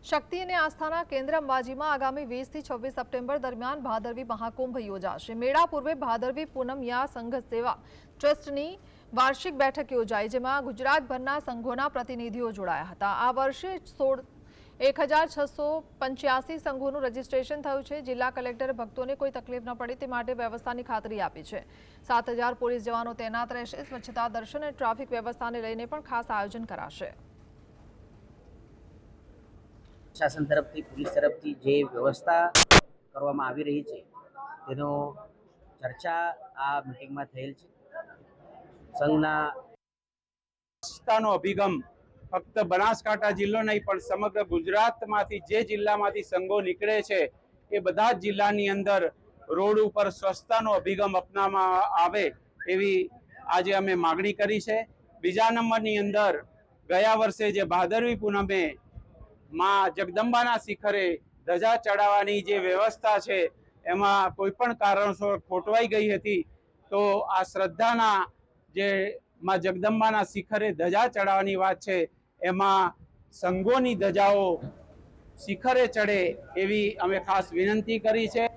શક્તિ અને આસ્થાના કેન્દ્ર અંબાજીમાં આગામી 20 થી 26 સપ્ટેમ્બર દરમિયાન ભાદરવી મહાકુંભ યોજાશે। મેળા પૂર્વે ભાદરવી પૂનમ યા સંઘ સેવા ટ્રસ્ટની વાર્ષિક બેઠક યોજાઈ, જેમાં ગુજરાતભરના સંઘોના પ્રતિનિધિઓ જોડાયા હતા। આ વર્ષે 1685 સંઘોનું રજીસ્ટ્રેશન થયું છે। જિલ્લા કલેક્ટરે ભક્તોને કોઈ તકલીફ ન પડે તે માટે વ્યવસ્થાની ખાતરી આપી છે। 7000 પોલીસ જવાનો તૈનાત રહેશે। સ્વચ્છતા, દર્શન અને ટ્રાફિક વ્યવસ્થાને લઈને પણ ખાસ આયોજન કરાશે। શાસન तरफથી પોલીસ तरफથી જે વ્યવસ્થા કરવામાં આવી રહી છે તેનો ચર્ચા આ મીટિંગમાં થયેલ છે। સંઘના સ્વચ્છતાનો અભિગમ ફક્ત બનાસકાંઠા જિલ્લો નહીં પણ સમગ્ર ગુજરાતમાંથી જે જિલ્લામાંથી સંઘો નીકળે છે એ બધા જ જિલ્લાની અંદર રોડ ઉપર સ્વચ્છતાનો અભિગમ અપનાવવામાં આવે એવી આજે અમે માગણી કરી છે। બીજા નંબરની અંદર ગયા વર્ષે જે ભાદરવી પૂનમે માં જગદંબાના શિખરે ધજા ચડાવવાની જે વ્યવસ્થા છે એમાં કોઈ પણ કારણસર ખોટવાઈ ગઈ હતી, તો આ શ્રદ્ધાના જે માં જગદંબાના શિખરે ધજા ચડાવવાની વાત છે એમાં સંઘોની ધજાઓ શિખરે ચડે એવી અમે ખાસ વિનંતી કરી છે।